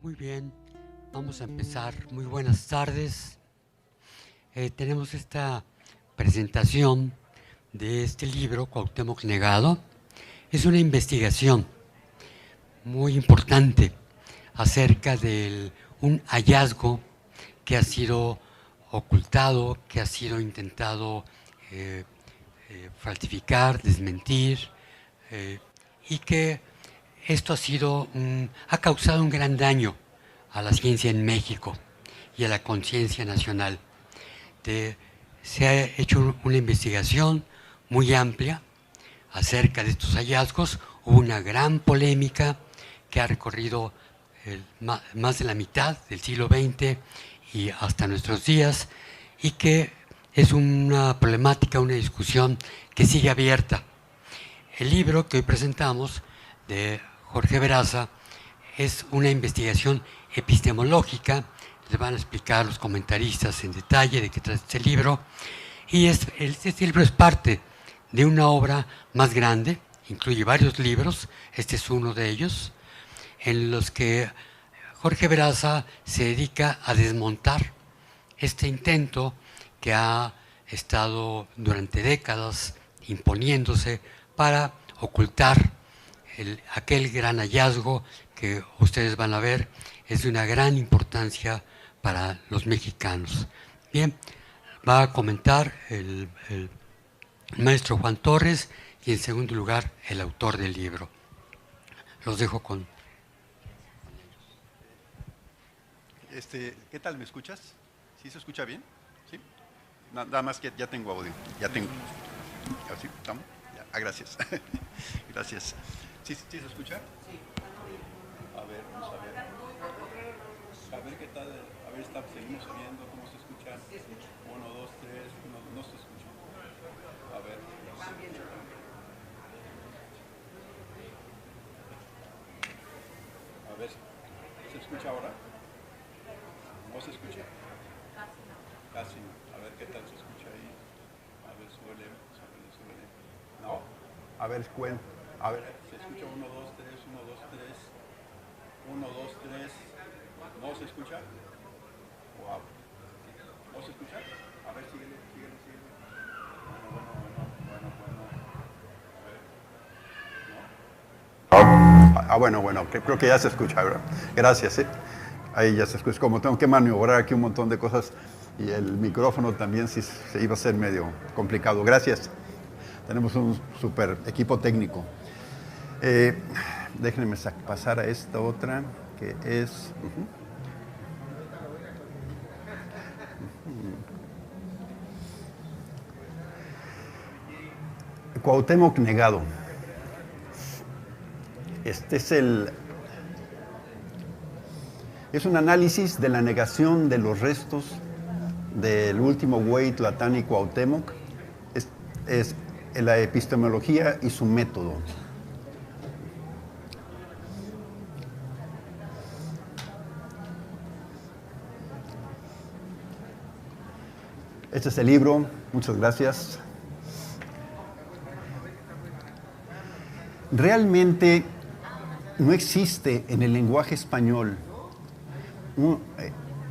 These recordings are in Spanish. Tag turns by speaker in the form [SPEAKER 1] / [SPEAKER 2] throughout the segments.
[SPEAKER 1] Muy bien, vamos a empezar. Muy buenas tardes. Tenemos esta presentación de este libro, Cuauhtémoc Negado. Es una investigación muy importante acerca de un hallazgo que ha sido ocultado, que ha sido intentado falsificar, desmentir, y que esto ha causado un gran daño a la ciencia en México y a la conciencia nacional. Se ha hecho una investigación muy amplia acerca de estos hallazgos. Hubo una gran polémica que ha recorrido más de la mitad del siglo XX y hasta nuestros días, y que es una problemática, una discusión que sigue abierta. El libro que hoy presentamos, de Jorge Beraza, es una investigación epistemológica. Les van a explicar los comentaristas en detalle de qué trata este libro. Y este libro es parte de una obra más grande, incluye varios libros, este es uno de ellos, en los que Jorge Beraza se dedica a desmontar este intento que ha estado durante décadas imponiéndose para ocultar aquel gran hallazgo que ustedes van a ver es de una gran importancia para los mexicanos. Bien, va a comentar el maestro Juan Torres y en segundo lugar el autor del libro. Los dejo con...
[SPEAKER 2] ¿Qué tal? ¿Me escuchas? ¿Sí se escucha bien? ¿Sí? Nada más que ya tengo audio. Ya tengo. ¿Así estamos? Gracias. Gracias. ¿Sí se escucha? Sí. A ver, vamos a ver. A ver qué tal. A ver, seguimos viendo cómo se escucha. 1, 2, 3. No se escucha. A ver. A ver, ¿se escucha ahora? ¿No se escucha? Casi no. A ver qué tal se escucha ahí. A ver, suele. No. A ver, a ver, se escucha 1, 2, 3, 1, 2, 3. 1, 2, 3. ¿No se escucha? Wow. ¿No se escucha? A ver, síguele. A ver. No. Bueno, creo que ya se escucha, ¿verdad? Gracias, Ahí ya se escucha. Como tengo que maniobrar aquí un montón de cosas y el micrófono también sí se iba a ser medio complicado. Gracias. Tenemos un super equipo técnico. Déjenme pasar a esta otra que es... Cuauhtémoc Negado. Este es un análisis de la negación de los restos del último güey Tlatoani Cuauhtémoc. Es la epistemología y su método. Este es el libro. Muchas gracias. Realmente no existe en el lenguaje español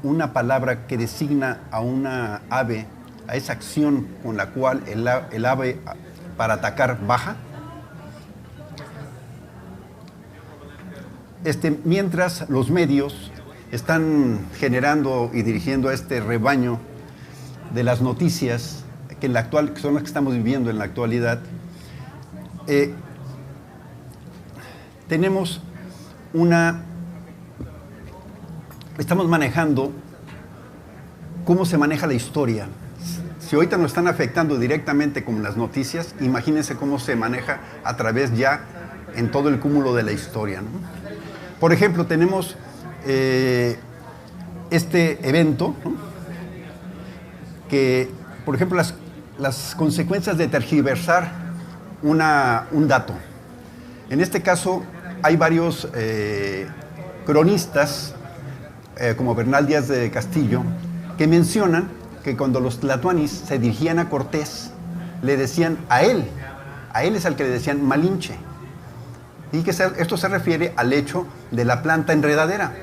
[SPEAKER 2] una palabra que designa a una ave, a esa acción con la cual el ave para atacar baja. Mientras los medios están generando y dirigiendo a este rebaño de las noticias que son las que estamos viviendo en la actualidad, estamos manejando cómo se maneja la historia. Si ahorita nos están afectando directamente con las noticias, imagínense cómo se maneja a través ya en todo el cúmulo de la historia, ¿no? Por ejemplo, tenemos este evento, ¿no? Que, por ejemplo, las consecuencias de tergiversar un dato. En este caso, hay varios cronistas, como Bernal Díaz de Castillo, que mencionan que cuando los tlatoanis se dirigían a Cortés, le decían a él es al que le decían Malinche. Y que esto se refiere al hecho de la planta enredadera.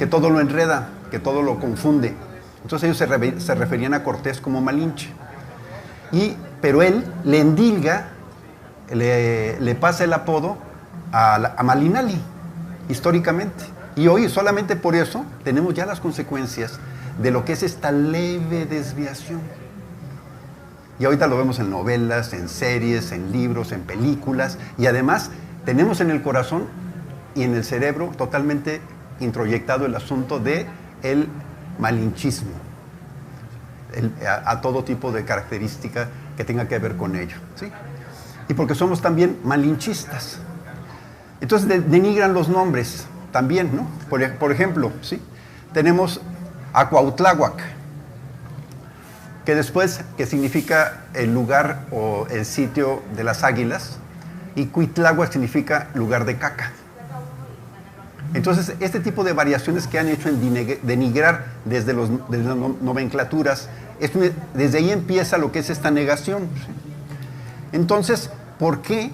[SPEAKER 2] que todo lo enreda, que todo lo confunde. Entonces ellos se referían a Cortés como Malinche. Pero él le endilga, le pasa el apodo a Malinali, históricamente. Y hoy, solamente por eso, tenemos ya las consecuencias de lo que es esta leve desviación. Y ahorita lo vemos en novelas, en series, en libros, en películas. Y además, tenemos en el corazón y en el cerebro totalmente introyectado el asunto de el malinchismo. A todo tipo de característica que tenga que ver con ello, ¿sí? Y porque somos también malinchistas. Entonces denigran los nombres también, ¿no? Por ejemplo, ¿sí? Tenemos a Cuautláhuac, que significa el lugar o el sitio de las águilas, y Cuitláhuac significa lugar de caca. Entonces, este tipo de variaciones que han hecho en denigrar desde las nomenclaturas, desde ahí empieza lo que es esta negación. Entonces, ¿por qué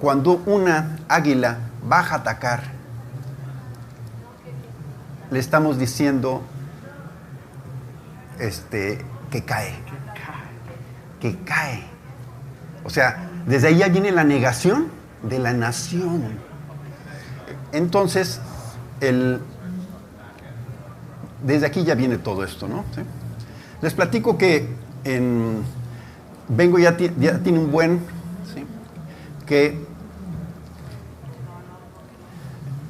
[SPEAKER 2] cuando una águila baja a atacar, le estamos diciendo que cae? Que cae. O sea, desde ahí ya viene la negación de la nación. Entonces, desde aquí ya viene todo esto, ¿no? ¿Sí? Les platico que Vengo ya tiene un buen, ¿sí? Que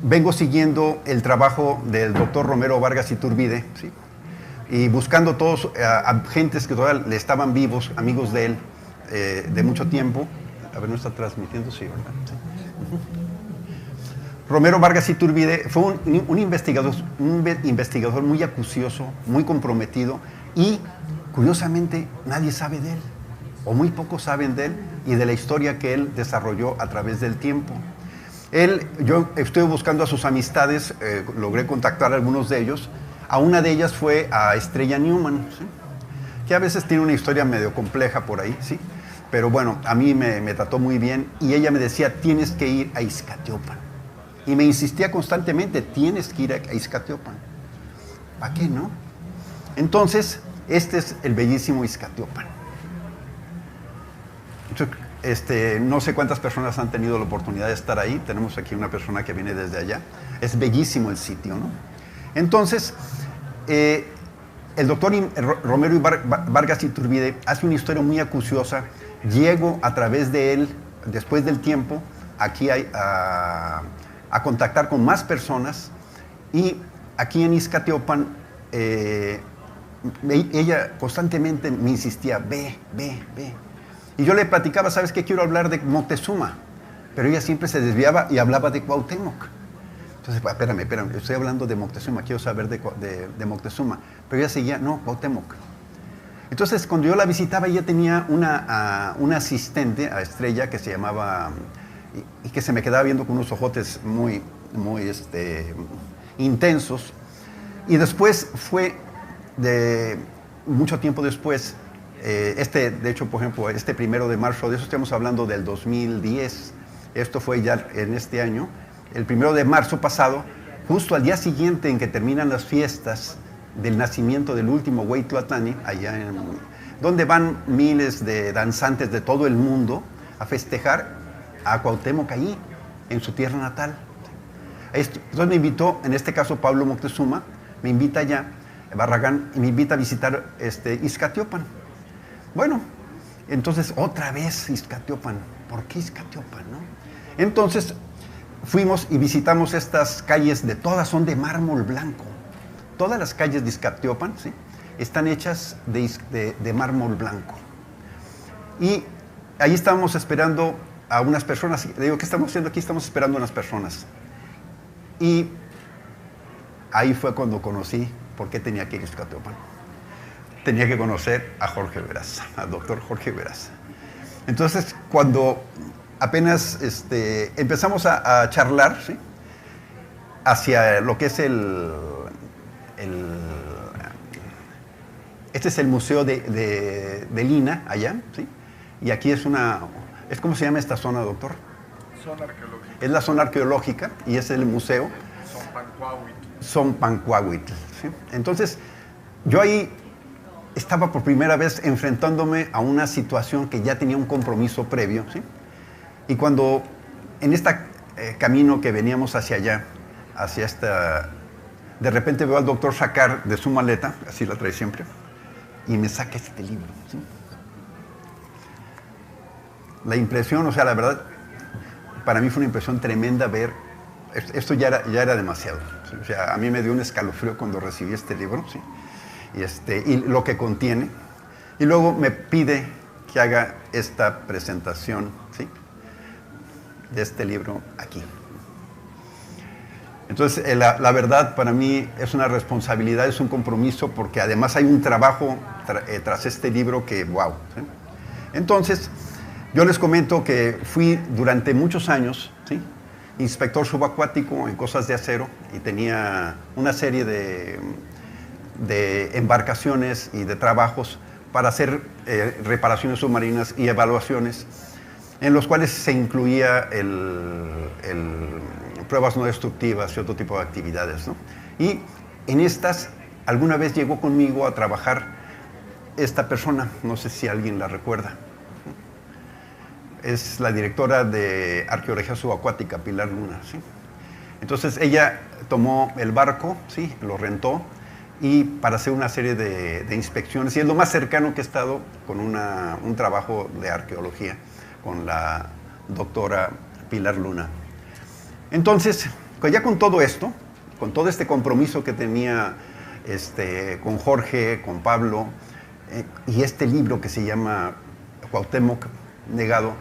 [SPEAKER 2] vengo siguiendo el trabajo del doctor Romero Vargas Iturbide, ¿sí? Y buscando todos a gentes que todavía le estaban vivos, amigos de él, de mucho tiempo. A ver, ¿no está transmitiendo? Sí, ¿verdad? Sí. Romero Vargas Iturbide fue un investigador muy acucioso, muy comprometido, y curiosamente nadie sabe de él, o muy pocos saben de él y de la historia que él desarrolló a través del tiempo. Yo estuve buscando a sus amistades, logré contactar a algunos de ellos. A una de ellas fue a Estrella Newman, ¿sí? Que a veces tiene una historia medio compleja por ahí, ¿sí? Pero bueno, a mí me trató muy bien, y ella me decía, tienes que ir a Izcatiopan. Y me insistía constantemente, tienes que ir a Izcatiopan. ¿Para qué, no? Entonces, este es el bellísimo Izcatiopan. No sé cuántas personas han tenido la oportunidad de estar ahí. Tenemos aquí una persona que viene desde allá. Es bellísimo el sitio, ¿no? Entonces, el doctor Romero Vargas Iturbide hace una historia muy acuciosa. Llego a través de él, después del tiempo, aquí a contactar con más personas, y aquí en Izcatiopan ella constantemente me insistía, ve. Y yo le platicaba, ¿sabes qué? Quiero hablar de Moctezuma, pero ella siempre se desviaba y hablaba de Cuauhtémoc. Entonces, espérame, estoy hablando de Moctezuma, quiero saber de Moctezuma. Pero ella seguía, no, Cuauhtémoc. Entonces, cuando yo la visitaba, ella tenía una asistente a Estrella que se llamaba, y que se me quedaba viendo con unos ojotes muy intensos. Y después fue, mucho tiempo después, de hecho, por ejemplo, este 1 de marzo, de eso estamos hablando del 2010, esto fue ya en este año, el 1 de marzo pasado, justo al día siguiente en que terminan las fiestas del nacimiento del último Hueytlahtani, allá donde van miles de danzantes de todo el mundo a festejar a Cuauhtémoc allí, en su tierra natal. Entonces me invitó, en este caso Pablo Moctezuma, me invita allá, Barragán, y me invita a visitar Izcatiopan. Bueno, entonces otra vez Izcatiopan. ¿Por qué Izcatiopan, no? Entonces fuimos y visitamos estas calles, todas son de mármol blanco. Todas las calles de Izcatiopan, ¿sí?, están hechas de mármol blanco. Y ahí estábamos esperando a unas personas. Le digo, ¿qué estamos haciendo aquí? Estamos esperando a unas personas. Y ahí fue cuando conocí por qué tenía que ir a Izcatiopan. Tenía que conocer a Jorge Veraza, al doctor Jorge Veraza. Entonces, cuando apenas empezamos a charlar, ¿sí?, hacia lo que es este es el museo de Lina, allá, ¿sí? Y aquí ¿cómo se llama esta zona, doctor?
[SPEAKER 3] Zona arqueológica.
[SPEAKER 2] Es la zona arqueológica y es el museo. Son Pancuahuitl, ¿sí? Entonces, yo ahí estaba por primera vez enfrentándome a una situación que ya tenía un compromiso previo, ¿sí? Y cuando en este camino que veníamos hacia allá, hacia esta... De repente veo al doctor sacar de su maleta, así la trae siempre, y me saca este libro, ¿sí? La impresión, o sea, la verdad, para mí fue una impresión tremenda ver, esto ya era demasiado, ¿sí? O sea, a mí me dio un escalofrío cuando recibí este libro, ¿sí? Y lo que contiene, y luego me pide que haga esta presentación, ¿sí? De este libro aquí. Entonces, la verdad para mí es una responsabilidad, es un compromiso, porque además hay un trabajo tras este libro que, wow, ¿sí? Entonces, yo les comento que fui durante muchos años, ¿sí? Inspector subacuático en cosas de acero, y tenía una serie de embarcaciones y de trabajos para hacer reparaciones submarinas y evaluaciones, en los cuales se incluía pruebas no destructivas y otro tipo de actividades, ¿no? Y en estas, alguna vez llegó conmigo a trabajar esta persona, no sé si alguien la recuerda. Es la directora de Arqueología Subacuática, Pilar Luna, ¿sí? Entonces ella tomó el barco, ¿sí? Lo rentó, y para hacer una serie de inspecciones, y es lo más cercano que he estado con un trabajo de arqueología con la doctora Pilar Luna. Entonces, pues ya con todo esto, con todo este compromiso que tenía con Jorge, con Pablo, y este libro que se llama Cuauhtémoc Negado,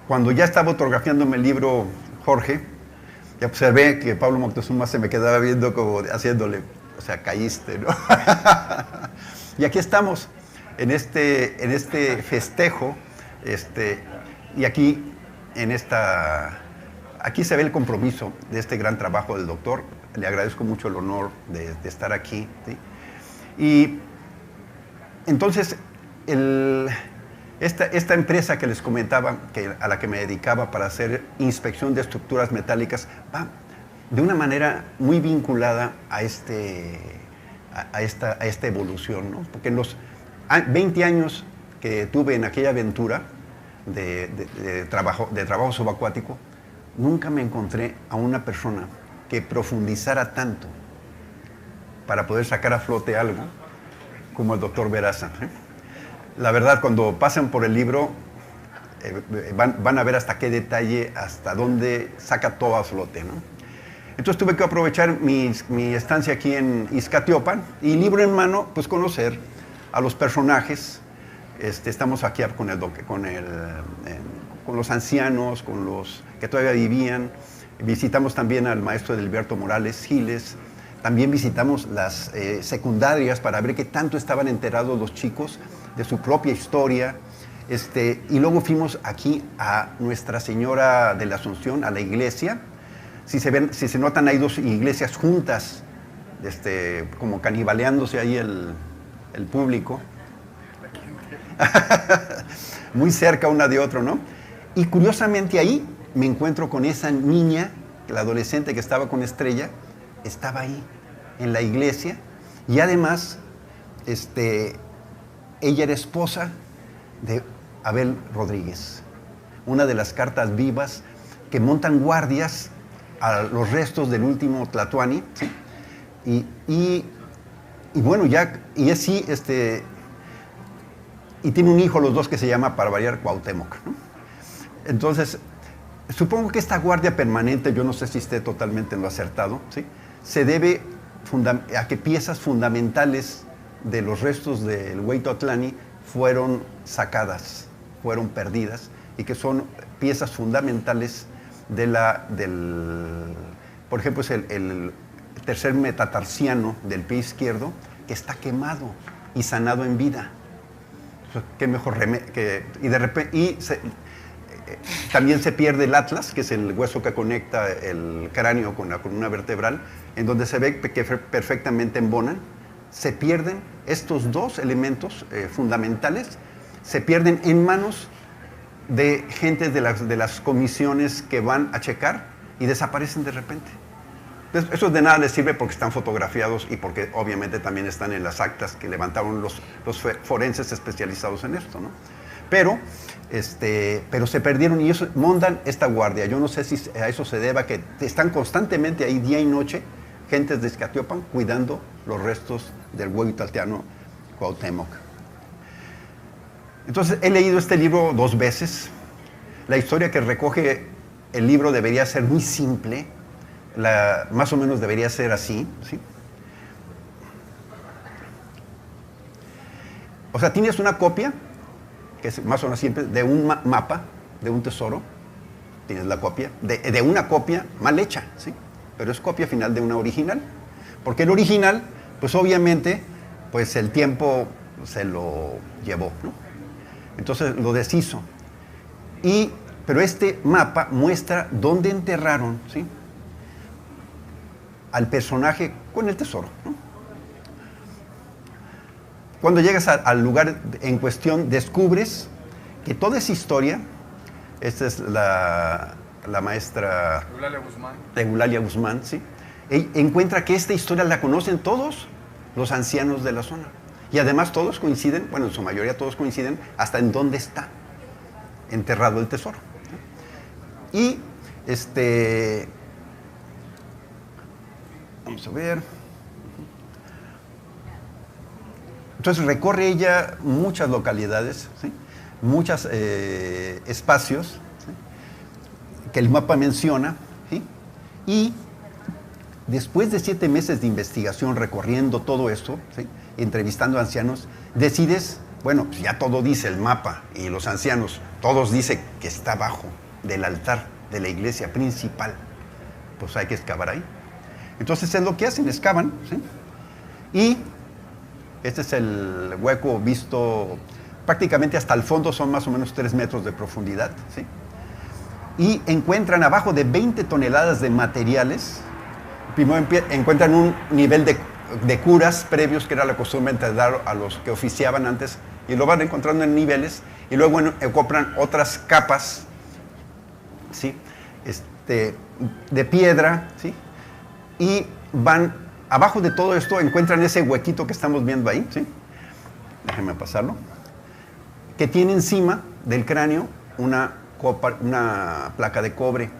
[SPEAKER 2] cuando ya estaba autografiándome el libro Jorge, ya observé que Pablo Moctezuma se me quedaba viendo como haciéndole, o sea, caíste, ¿no? Y aquí estamos, en este festejo, y aquí, aquí se ve el compromiso de este gran trabajo del doctor. Le agradezco mucho el honor de estar aquí, ¿sí? Y entonces, esta empresa que les comentaba, a la que me dedicaba para hacer inspección de estructuras metálicas, va de una manera muy vinculada a esta evolución, ¿no? Porque en los 20 años que tuve en aquella aventura de trabajo subacuático, nunca me encontré a una persona que profundizara tanto para poder sacar a flote algo como el doctor Veraza, ¿eh? La verdad, cuando pasan por el libro, van a ver hasta qué detalle, hasta dónde saca todo a flote, ¿no? Entonces tuve que aprovechar mi estancia aquí en Izcatiopan, y libro en mano, pues conocer a los personajes. Estamos aquí con los ancianos, con los que todavía vivían. Visitamos también al maestro Edilberto Morales Giles. También visitamos las secundarias para ver qué tanto estaban enterados los chicos de su propia historia. Y luego fuimos aquí a Nuestra Señora de la Asunción, a la iglesia. Si se notan, hay dos iglesias juntas, como canibaleándose ahí el público. Muy cerca una de otra, ¿no? Y curiosamente ahí me encuentro con esa niña, la adolescente que estaba con Estrella, estaba ahí, en la iglesia, y además, ella era esposa de Abel Rodríguez, una de las cartas vivas que montan guardias a los restos del último Tlatoani, ¿sí? Y bueno, y así, y tiene un hijo, los dos, que se llama, para variar, Cuauhtémoc, ¿no? Entonces, supongo que esta guardia permanente, yo no sé si esté totalmente en lo acertado, ¿sí? Se debe a que piezas fundamentales de los restos del Hueytotlani fueron sacadas, fueron perdidas, y que son piezas fundamentales por ejemplo, es el tercer metatarsiano del pie izquierdo, que está quemado y sanado en vida. Qué mejor remedio y de repente también se pierde el atlas, que es el hueso que conecta el cráneo con la columna vertebral, en donde se ve que perfectamente embonan. Se pierden estos dos elementos fundamentales, se pierden en manos de gente de las comisiones que van a checar, y desaparecen de repente. Eso de nada les sirve porque están fotografiados y porque obviamente también están en las actas que levantaron los forenses especializados en esto, ¿no? Pero se perdieron y ellos montan esta guardia. Yo no sé si a eso se deba que están constantemente ahí día y noche, gentes de Izcatiopan, cuidando los restos del huehuetalteano Cuauhtémoc. Entonces, he leído este libro 2 veces. La historia que recoge el libro debería ser muy simple, más o menos debería ser así, ¿sí? O sea, tienes una copia, que es más o menos simple, de un mapa, de un tesoro, tienes la copia, de una copia mal hecha, ¿sí? Pero es copia final de una original, porque el original, pues obviamente, pues el tiempo se lo llevó, ¿no? Entonces lo deshizo. Pero este mapa muestra dónde enterraron, ¿sí?, al personaje con el tesoro, ¿no? Cuando llegas al lugar en cuestión, descubres que toda esa historia, esta es la maestra Eulalia Guzmán, ¿sí?, encuentra que esta historia la conocen todos los ancianos de la zona. Y además todos coinciden, bueno, en su mayoría todos coinciden hasta en dónde está enterrado el tesoro. Y vamos a ver. Entonces recorre ella muchas localidades, ¿sí?, muchos espacios, ¿sí?, que el mapa menciona, ¿sí? Y después de 7 meses de investigación recorriendo todo esto, ¿sí?, entrevistando a ancianos, decides, bueno, pues ya todo dice el mapa y los ancianos, todos dicen que está abajo del altar de la iglesia principal, pues hay que excavar ahí. Entonces es lo que hacen, excavan, ¿sí?, y este es el hueco visto prácticamente hasta el fondo, son más o menos 3 metros de profundidad, ¿sí?, y encuentran abajo de 20 toneladas de materiales. Primero encuentran un nivel de curas previos que era la costumbre de dar a los que oficiaban antes, y lo van encontrando en niveles, y luego compran otras capas, ¿sí?, de piedra, ¿sí?, y van abajo de todo esto, encuentran ese huequito que estamos viendo ahí, ¿sí?, déjenme pasarlo, que tiene encima del cráneo una placa de cobre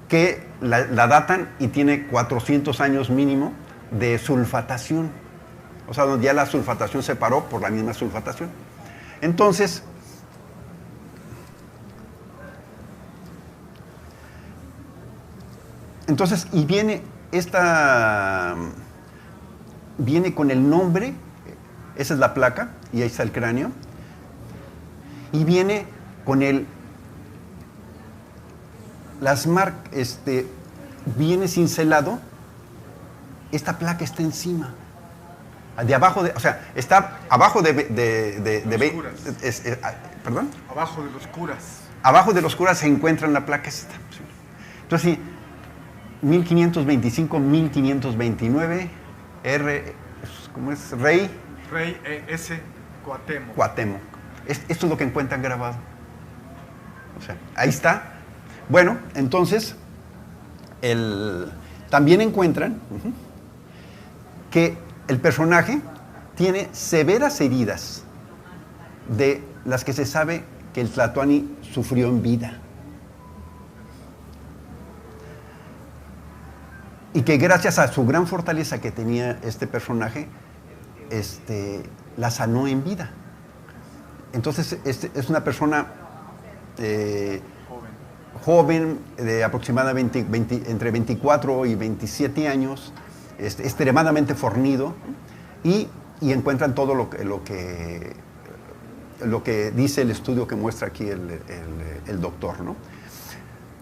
[SPEAKER 2] que la datan y tiene 400 años mínimo de sulfatación. O sea, ya la sulfatación se paró por la misma sulfatación. Entonces, y viene con el nombre, esa es la placa, y ahí está el cráneo, y viene con las marcas, viene cincelado, esta placa está encima, de abajo, o sea, está abajo ¿perdón?
[SPEAKER 3] Abajo de los curas.
[SPEAKER 2] Abajo de los curas se encuentra la placa esta. Entonces, sí, 1525, 1529, ¿cómo es? Rey
[SPEAKER 3] S. Cuauhtémoc.
[SPEAKER 2] Cuauhtémoc. Esto es lo que encuentran grabado. O sea, ahí está. Bueno, entonces, también encuentran que el personaje tiene severas heridas de las que se sabe que el Tlatoani sufrió en vida. Y que gracias a su gran fortaleza que tenía este personaje, la sanó en vida. Entonces, es una persona joven, de aproximadamente entre 24 y 27 años, extremadamente fornido, y encuentran todo lo que dice el estudio que muestra aquí el doctor, ¿no?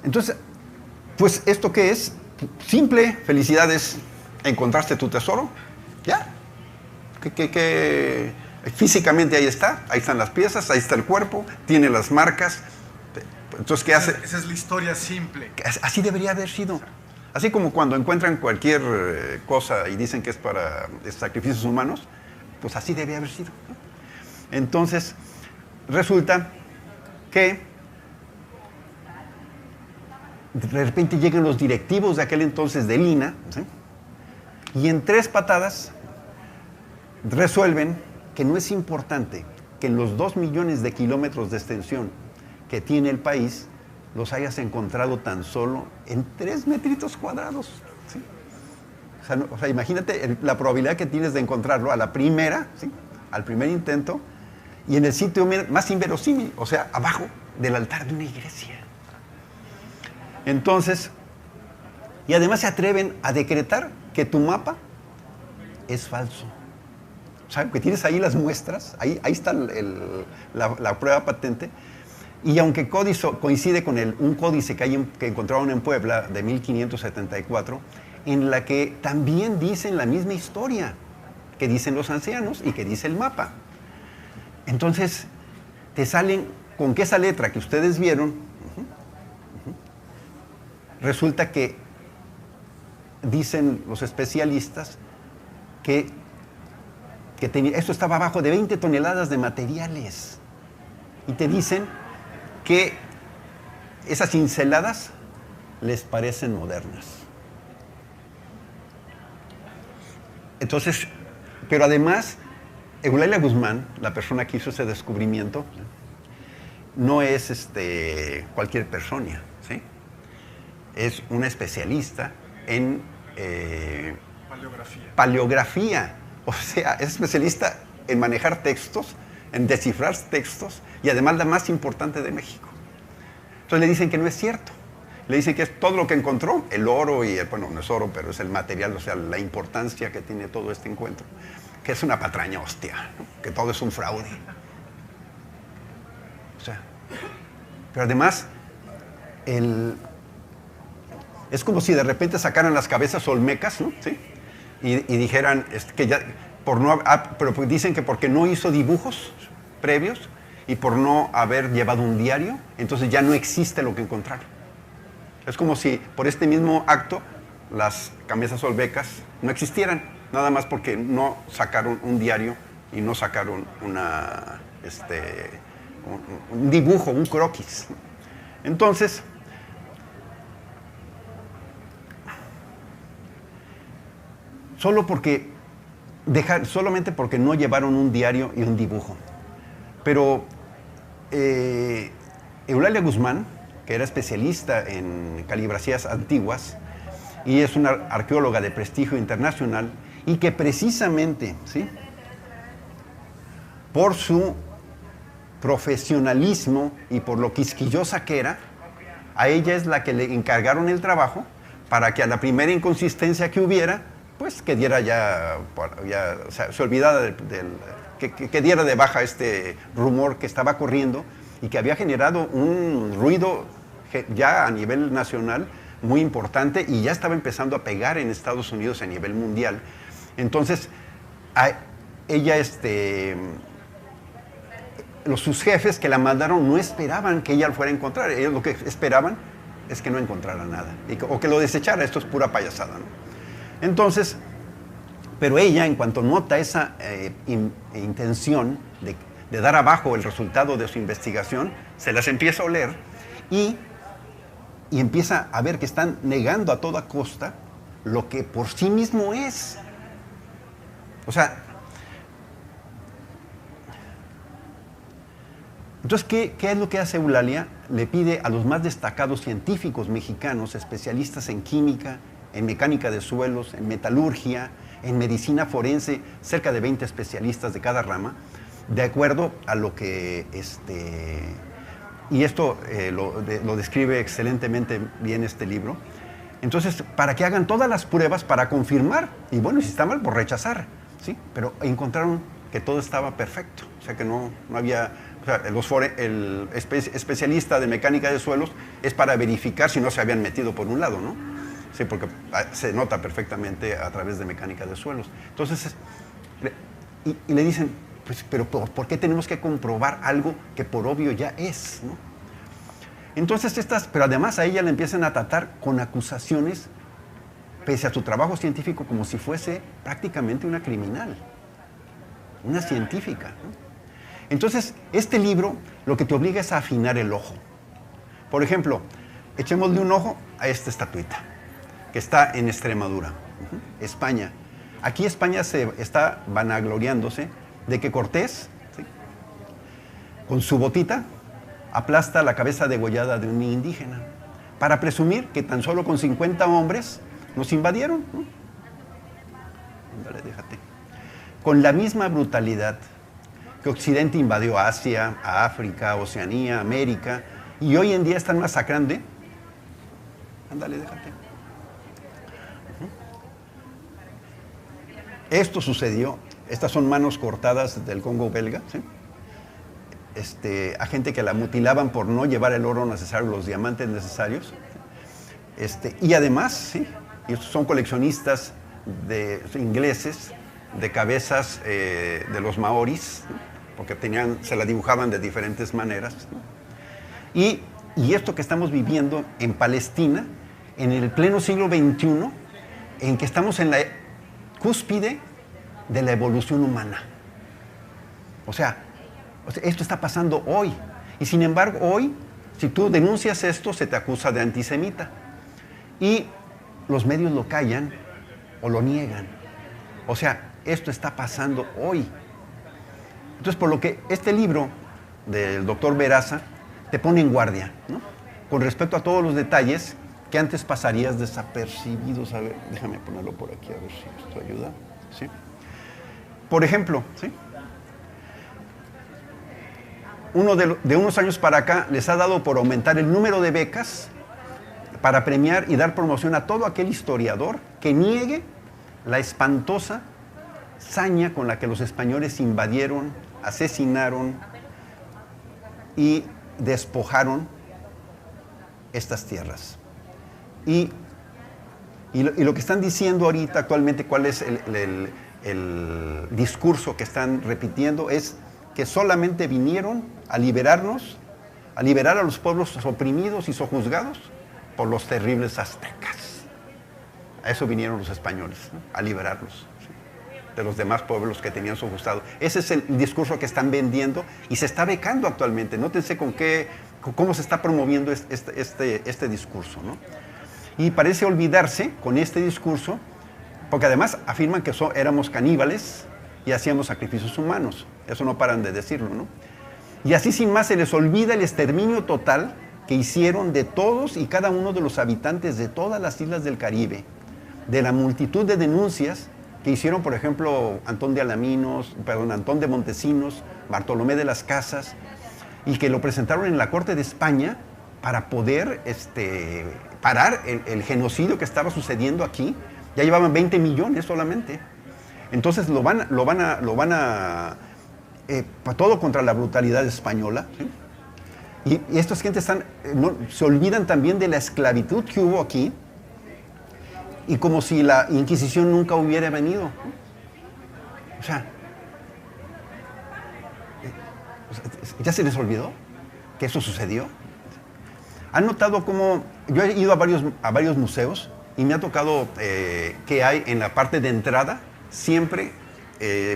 [SPEAKER 2] Entonces, pues, ¿esto qué es? Simple, felicidades, encontraste tu tesoro, ¿ya? Que físicamente ahí están las piezas, ahí está el cuerpo, tiene las marcas. Entonces, ¿qué hace?
[SPEAKER 3] Esa es la historia simple.
[SPEAKER 2] Así debería haber sido. Así como cuando encuentran cualquier cosa y dicen que es para sacrificios humanos, pues así debería haber sido. Entonces, resulta que
[SPEAKER 4] de repente llegan los directivos de aquel entonces del INAH, ¿sí? Y en 3 patadas resuelven que no es importante que en los 2 millones de kilómetros de extensión que tiene el país, los hayas encontrado tan solo en 3 metritos cuadrados. ¿Sí? O sea, imagínate la probabilidad que tienes de encontrarlo a la primera, ¿sí? Al primer intento, y en el sitio más inverosímil, o sea, abajo del altar de una iglesia. Entonces, y además se atreven a decretar que tu mapa es falso. O sea, que tienes ahí las muestras, ahí está la prueba patente, y aunque coincide con un códice que encontraron en Puebla de 1574, en la que también dicen la misma historia que dicen los ancianos y que dice el mapa. Entonces, te salen con que esa letra que ustedes vieron, resulta que dicen los especialistas que esto estaba abajo de 20 toneladas de materiales. Y te dicen que esas cinceladas les parecen modernas. Entonces, pero además, Eulalia Guzmán, la persona que hizo ese descubrimiento, no es cualquier persona, ¿sí? Es una especialista en paleografía. O sea, es especialista en manejar textos, en descifrar textos, y además la más importante de México. Entonces le dicen que no es cierto. Le dicen que es todo lo que encontró, el oro, bueno, no es oro, pero es el material, o sea, la importancia que tiene todo este encuentro, que es una patraña hostia, ¿no? Que todo es un fraude. O sea, pero además, es como si de repente sacaran las cabezas olmecas, ¿no? ¿Sí? Y dijeran que ya, pero dicen que porque no hizo dibujos previos y por no haber llevado un diario, entonces ya no existe lo que encontraron. Es como si por este mismo acto las cabezas olmecas no existieran, nada más porque no sacaron un diario y no sacaron un dibujo, un croquis. Entonces, solamente porque no llevaron un diario y un dibujo. Pero Eulalia Guzmán, que era especialista en caligrafías antiguas y es una arqueóloga de prestigio internacional, y que precisamente, ¿sí?, por su profesionalismo y por lo quisquillosa que era, a ella es la que le encargaron el trabajo para que a la primera inconsistencia que hubiera, pues que diera o sea, se olvidara que diera de baja este rumor que estaba corriendo y que había generado un ruido ya a nivel nacional muy importante y ya estaba empezando a pegar en Estados Unidos a nivel mundial. Entonces, sus jefes que la mandaron no esperaban que ella lo fuera a encontrar. Ellos lo que esperaban es que no encontrara nada o que lo desechara. Esto es pura payasada, ¿no? Entonces, pero ella, en cuanto nota esa intención de dar abajo el resultado de su investigación, se las empieza a oler y empieza a ver que están negando a toda costa lo que por sí mismo es. O sea, entonces, ¿qué es lo que hace Eulalia? Le pide a los más destacados científicos mexicanos, especialistas en química, en mecánica de suelos, en metalurgia, en medicina forense, cerca de 20 especialistas de cada rama, de acuerdo a lo que y esto lo describe excelentemente bien este libro. Entonces, para que hagan todas las pruebas para confirmar, y bueno, si está mal, por rechazar, ¿sí? Pero encontraron que todo estaba perfecto, o sea que no había, o sea, el especialista de mecánica de suelos es para verificar si no se habían metido por un lado, ¿no? Sí, porque se nota perfectamente a través de mecánica de suelos. Entonces, y le dicen, pues, pero ¿por qué tenemos que comprobar algo que por obvio ya es, ¿no? Entonces pero además a ella le empiezan a tratar con acusaciones, pese a su trabajo científico, como si fuese prácticamente una criminal, una científica, ¿no? Entonces, este libro lo que te obliga es a afinar el ojo. Por ejemplo, echémosle un ojo a esta estatuita, que está en Extremadura, España. Aquí España se está vanagloriándose de que Cortés, ¿sí?, con su botita, aplasta la cabeza degollada de un indígena, para presumir que tan solo con 50 hombres nos invadieron, ¿no? Ándale, déjate. Con la misma brutalidad que Occidente invadió Asia, a África, Oceanía, América, y hoy en día están masacrando. Ándale, déjate. Esto sucedió, estas son manos cortadas del Congo belga, ¿sí?, a gente que la mutilaban por no llevar el oro necesario, los diamantes necesarios. Y además, ¿sí?, y estos son coleccionistas ingleses de cabezas de los maoris, ¿sí?, porque se la dibujaban de diferentes maneras, ¿sí? Y esto que estamos viviendo en Palestina, en el pleno siglo XXI, en que estamos en la cúspide de la evolución humana. O sea, esto está pasando hoy. Y sin embargo, hoy, si tú denuncias esto, se te acusa de antisemita. Y los medios lo callan o lo niegan. O sea, esto está pasando hoy. Entonces, por lo que este libro del doctor Veraza te pone en guardia, ¿no?, con respecto a todos los detalles que antes pasarías desapercibidos. A ver, déjame ponerlo por aquí, a ver si esto ayuda. ¿Sí? Por ejemplo, ¿sí?, de unos años para acá les ha dado por aumentar el número de becas para premiar y dar promoción a todo aquel historiador que niegue la espantosa saña con la que los españoles invadieron, asesinaron y despojaron estas tierras. Y lo que están diciendo ahorita actualmente, cuál es el discurso que están repitiendo, es que solamente vinieron a liberarnos, a liberar a los pueblos oprimidos y sojuzgados por los terribles aztecas. A eso vinieron los españoles, ¿no?, a liberarlos, ¿sí?, de los demás pueblos que tenían sojuzgado. Ese es el discurso que están vendiendo y se está becando actualmente. Nótense cómo se está promoviendo este discurso, ¿no? Y parece olvidarse con este discurso, porque además afirman que éramos caníbales y hacíamos sacrificios humanos. Eso no paran de decirlo, ¿no? Y así sin más se les olvida el exterminio total que hicieron de todos y cada uno de los habitantes de todas las islas del Caribe, de la multitud de denuncias que hicieron, por ejemplo, Antón de Montesinos, Bartolomé de las Casas, y que lo presentaron en la Corte de España para poder parar el genocidio que estaba sucediendo aquí. Ya llevaban 20 millones solamente. Entonces lo van a todo contra la brutalidad española, ¿sí? Y estas gentes se olvidan también de la esclavitud que hubo aquí, y como si la Inquisición nunca hubiera venido. O sea, ¿ya se les olvidó que eso sucedió? ¿Han notado cómo? Yo he ido a varios museos y me ha tocado que hay en la parte de entrada siempre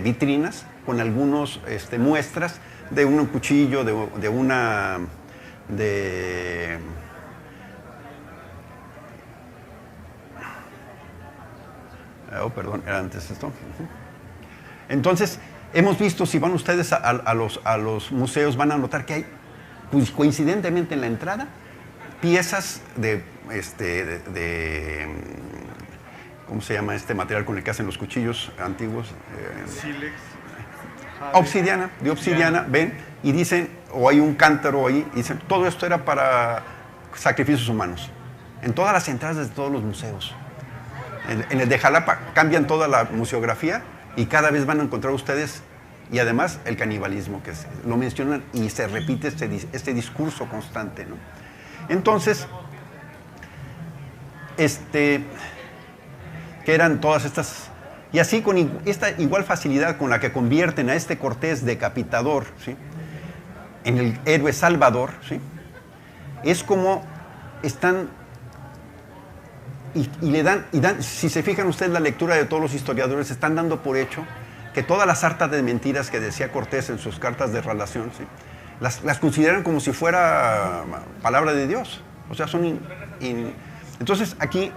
[SPEAKER 4] vitrinas con algunos muestras de un cuchillo, perdón, era antes esto. Entonces, hemos visto, si van ustedes a los museos, van a notar que hay, pues, coincidentemente en la entrada, piezas de ¿cómo se llama este material con el que hacen los cuchillos antiguos?
[SPEAKER 3] Sílex.
[SPEAKER 4] De obsidiana, ven, y dicen, o hay un cántaro ahí, y dicen, todo esto era para sacrificios humanos. En todas las entradas de todos los museos. En el de Jalapa cambian toda la museografía y cada vez van a encontrar ustedes, y además el canibalismo, que lo mencionan y se repite este discurso constante, ¿no? Entonces, que eran todas estas. Y así con esta igual facilidad con la que convierten a este Cortés decapitador, ¿sí?, en el héroe salvador, ¿sí?, es como están y le dan, si se fijan ustedes la lectura de todos los historiadores, están dando por hecho que toda la sarta de mentiras que decía Cortés en sus cartas de relación, ¿sí?, las consideran como si fuera palabra de Dios. O sea, son... Entonces, aquí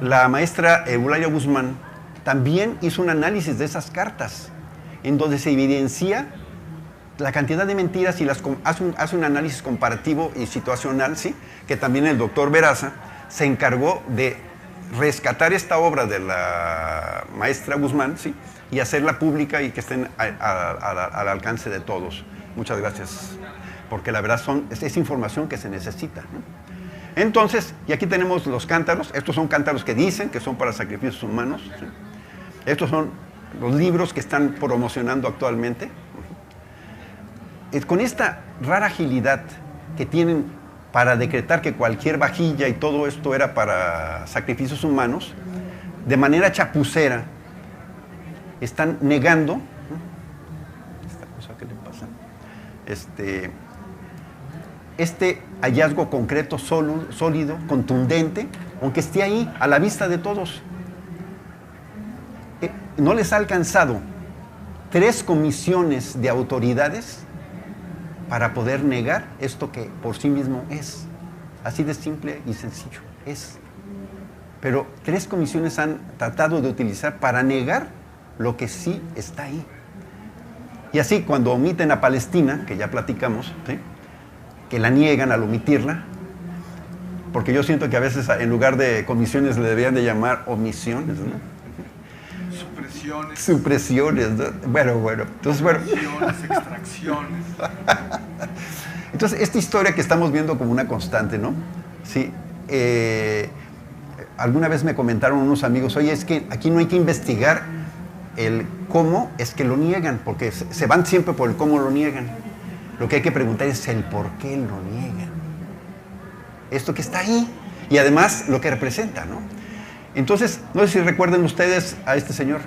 [SPEAKER 4] la maestra Eulalia Guzmán también hizo un análisis de esas cartas, en donde se evidencia la cantidad de mentiras y hace un análisis comparativo y situacional, ¿sí? Que también el doctor Veraza se encargó de rescatar esta obra de la maestra Guzmán, ¿sí? Y hacerla pública y que estén al alcance de todos. Muchas gracias, porque la verdad es información que se necesita, ¿no? Entonces, y aquí tenemos los cántaros. Estos son cántaros que dicen que son para sacrificios humanos, ¿sí? Estos son los libros que están promocionando actualmente. Con esta rara agilidad que tienen para decretar que cualquier vajilla y todo esto era para sacrificios humanos, de manera chapucera, están negando, esta cosa que le pasa, este hallazgo concreto, sólido, contundente, aunque esté ahí, a la vista de todos. No les ha alcanzado 3 comisiones de autoridades para poder negar esto que por sí mismo es. Así de simple y sencillo, es. Pero 3 comisiones han tratado de utilizar para negar lo que sí está ahí. Y así, cuando omiten a Palestina, que ya platicamos, ¿sí? Que la niegan al omitirla, porque yo siento que a veces en lugar de comisiones le deberían de llamar omisiones, ¿no? Supresiones, ¿no? Bueno. Entonces,
[SPEAKER 3] Extracciones.
[SPEAKER 4] Entonces, esta historia que estamos viendo como una constante, ¿no? Sí. Alguna vez me comentaron unos amigos, oye, es que aquí no hay que investigar el cómo es que lo niegan, porque se van siempre por el cómo lo niegan. Lo que hay que preguntar es el por qué lo niegan. Esto que está ahí, y además lo que representa, ¿no? Entonces, no sé si recuerden ustedes a este señor,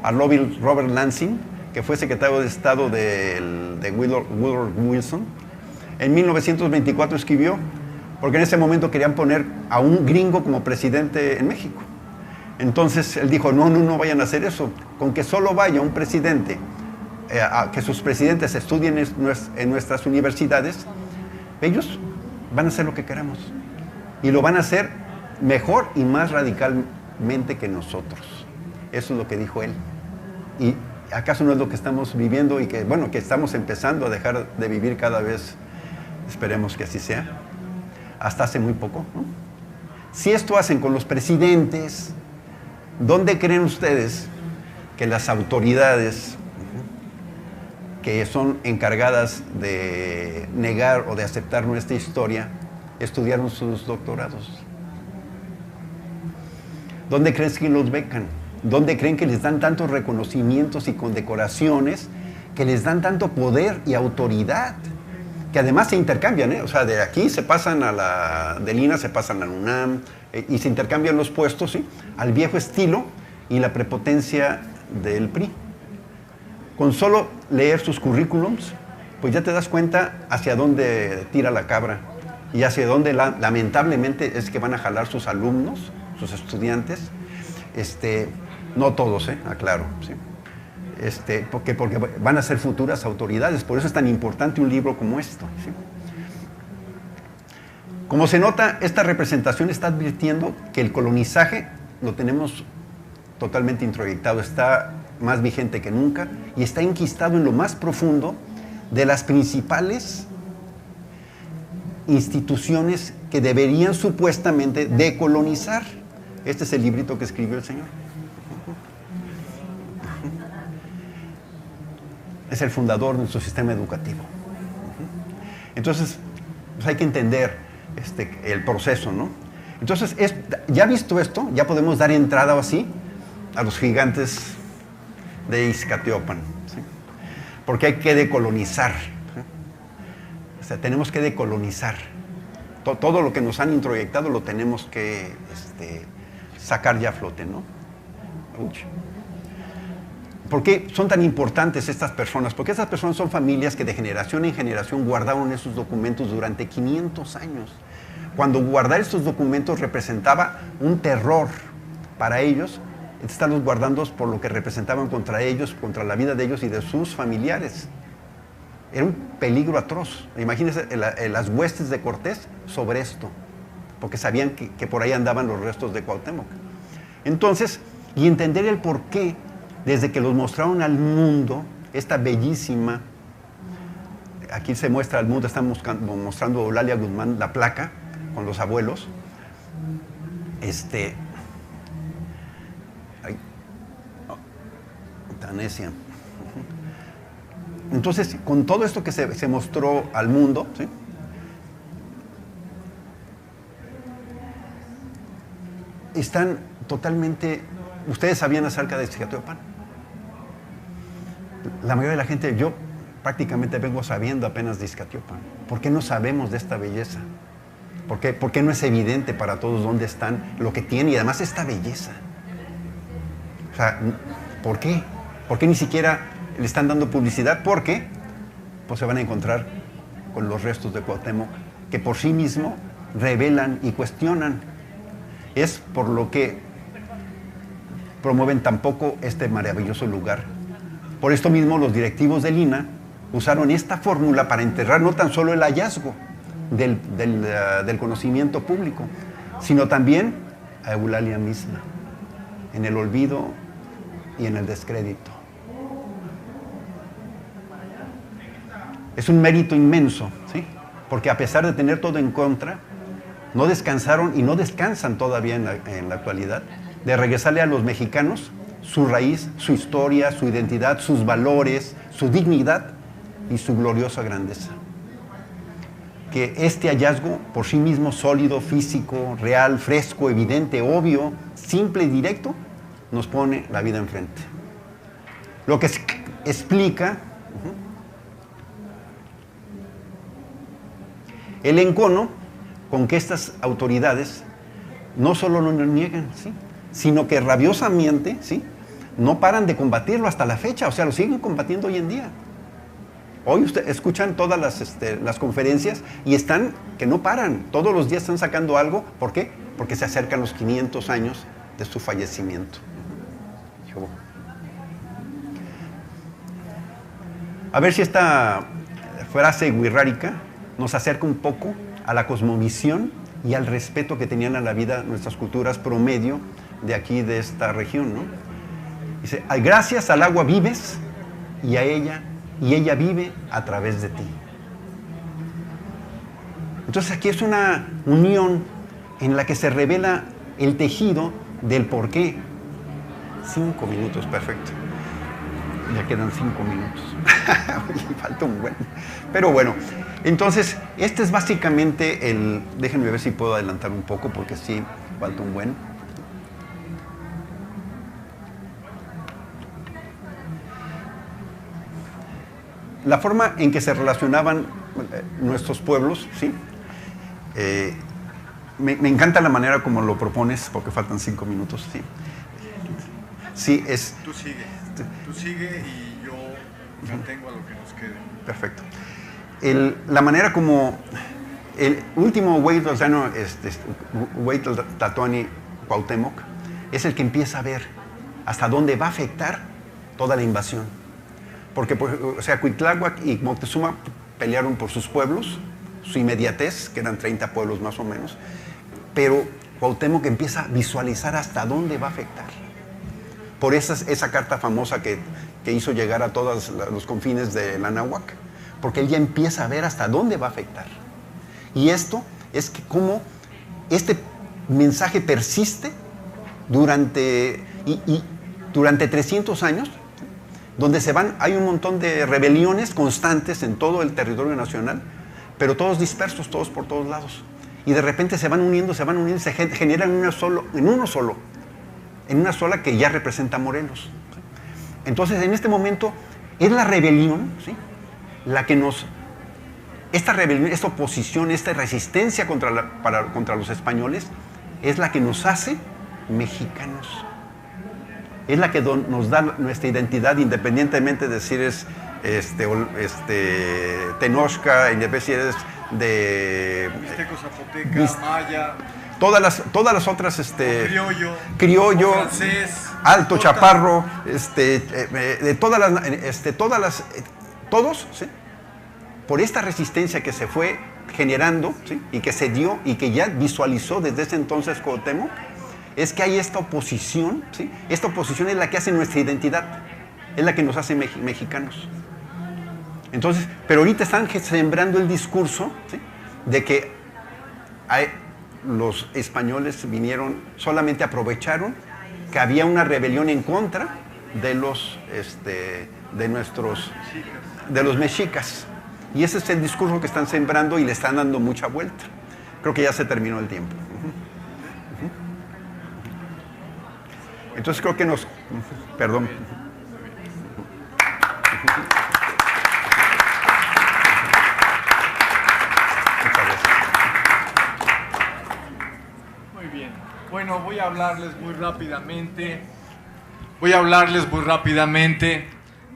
[SPEAKER 4] a Robert Lansing, que fue secretario de Estado de Woodrow Wilson. En 1924 escribió, porque en ese momento querían poner a un gringo como presidente en México. Entonces él dijo, no vayan a hacer eso, con que solo vaya un presidente, a que sus presidentes estudien en nuestras universidades, ellos van a hacer lo que queramos. Y lo van a hacer mejor y más radicalmente que nosotros. Eso es lo que dijo él. ¿Y acaso no es lo que estamos viviendo y que, bueno, que estamos empezando a dejar de vivir cada vez? Esperemos que así sea. Hasta hace muy poco, ¿no? Si esto hacen con los presidentes, ¿dónde creen ustedes que las autoridades que son encargadas de negar o de aceptar nuestra historia estudiaron sus doctorados? ¿Dónde creen que los becan? ¿Dónde creen que les dan tantos reconocimientos y condecoraciones, que les dan tanto poder y autoridad? Que además se intercambian, ¿eh? O sea, de aquí se pasan del INA se pasan a la UNAM, y se intercambian los puestos, ¿sí? Al viejo estilo y la prepotencia del PRI. Con solo leer sus currículums, pues ya te das cuenta hacia dónde tira la cabra y hacia dónde lamentablemente es que van a jalar sus alumnos, sus estudiantes. No todos, aclaro, ¿sí? Porque van a ser futuras autoridades. Por eso es tan importante un libro como esto, ¿sí? Como se nota, esta representación está advirtiendo que el colonizaje lo tenemos totalmente introyectado, está más vigente que nunca y está enquistado en lo más profundo de las principales instituciones que deberían supuestamente decolonizar. Este es el librito que escribió el señor. Es el fundador de nuestro sistema educativo. Entonces, pues hay que entender el proceso, ¿no? Entonces, ya visto esto, ya podemos dar entrada así a los gigantes de Izcatiopan, ¿sí? Porque hay que decolonizar, ¿sí? O sea, tenemos que decolonizar. Todo lo que nos han introyectado lo tenemos que sacar ya a flote, ¿no? ¿Por qué son tan importantes estas personas? Porque estas personas son familias que de generación en generación guardaron esos documentos durante 500 años. Cuando guardar estos documentos representaba un terror para ellos, estarlos guardando por lo que representaban contra ellos, contra la vida de ellos y de sus familiares. Era un peligro atroz. Imagínense las huestes de Cortés sobre esto, porque sabían que por ahí andaban los restos de Cuauhtémoc. Entonces, y entender el por qué, desde que los mostraron al mundo, esta bellísima, aquí se muestra al mundo, están mostrando a Eulalia Guzmán la placa con los abuelos. Ay, tan necia. Entonces, con todo esto que se mostró al mundo, ¿sí? Están totalmente... ¿Ustedes sabían acerca de Iztacalpan? La mayoría de la gente, yo prácticamente vengo sabiendo apenas de Iztacalpan. ¿Por qué no sabemos de esta belleza? ¿Por qué no es evidente para todos dónde están, lo que tiene y además esta belleza? O sea, ¿por qué? ¿Por qué ni siquiera le están dando publicidad? Porque pues se van a encontrar con los restos de Cuauhtémoc, que por sí mismo revelan y cuestionan. Es por lo que promueven tampoco este maravilloso lugar. Por esto mismo los directivos del INAH usaron esta fórmula para enterrar no tan solo el hallazgo del conocimiento público, sino también a Eulalia misma, en el olvido y en el descrédito. Es un mérito inmenso, ¿sí? Porque a pesar de tener todo en contra, no descansaron y no descansan todavía en la actualidad de regresarle a los mexicanos su raíz, su historia, su identidad, sus valores, su dignidad y su gloriosa grandeza. Que este hallazgo por sí mismo sólido, físico, real, fresco, evidente, obvio, simple y directo, nos pone la vida enfrente. Lo que explica el encono con que estas autoridades no solo no lo niegan, ¿sí?, sino que rabiosamente, ¿sí?, no paran de combatirlo hasta la fecha, o sea, lo siguen combatiendo hoy en día. Hoy ustedes escuchan todas las conferencias y están, que no paran, todos los días están sacando algo. ¿Por qué? Porque se acercan los 500 años de su fallecimiento. A ver si esta frase wixárika nos acerca un poco a la cosmovisión y al respeto que tenían a la vida nuestras culturas promedio de aquí, de esta región, ¿no? Dice, gracias al agua vives y ella vive a través de ti. Entonces aquí es una unión en la que se revela el tejido del porqué. 5 minutos, perfecto. Ya quedan 5 minutos. Falta un buen. Pero bueno, entonces, este es básicamente el... Déjenme ver si puedo adelantar un poco, porque sí, falta un buen. La forma en que se relacionaban nuestros pueblos, ¿sí? Me encanta la manera como lo propones, porque faltan 5 minutos, ¿sí? Sí, es...
[SPEAKER 3] Tú sigue y yo mantengo a lo que nos quede.
[SPEAKER 4] Perfecto. La manera como el último Hueytlatóani Cuauhtémoc es el que empieza a ver hasta dónde va a afectar toda la invasión. Porque, o sea, Cuitláhuac y Moctezuma pelearon por sus pueblos, su inmediatez, que eran 30 pueblos más o menos, pero Cuauhtémoc empieza a visualizar hasta dónde va a afectar. Por esa carta famosa que hizo llegar a todos los confines de la Anáhuac, porque él ya empieza a ver hasta dónde va a afectar. Y esto es que cómo este mensaje persiste durante 300 años, donde hay un montón de rebeliones constantes en todo el territorio nacional, pero todos dispersos, todos por todos lados. Y de repente se van uniendo, se generan en una sola que ya representa a Morelos. Entonces, en este momento, es la rebelión, ¿sí?, la que esta rebelión, esta oposición, esta resistencia contra los españoles, es la que nos hace mexicanos. Es la que nos da nuestra identidad, independientemente de si eres Tenochca, independientemente si eres de...
[SPEAKER 3] Mixteco, zapoteca, maya...
[SPEAKER 4] Todas las otras,
[SPEAKER 3] criollo, francés,
[SPEAKER 4] alto, chaparro, todos, ¿sí?, por esta resistencia que se fue generando, ¿sí? Y que se dio y que ya visualizó desde ese entonces Cuauhtémoc, es que hay esta oposición, ¿sí? Esta oposición es la que hace nuestra identidad, es la que nos hace mexicanos. Entonces, pero ahorita están sembrando el discurso, ¿sí? De que los españoles vinieron, solamente aprovecharon que había una rebelión en contra de los mexicas. Y ese es el discurso que están sembrando y le están dando mucha vuelta. Creo que ya se terminó el tiempo. Entonces creo que nos... Perdón. Muchas gracias.
[SPEAKER 3] Muy bien. Bueno, voy a hablarles muy rápidamente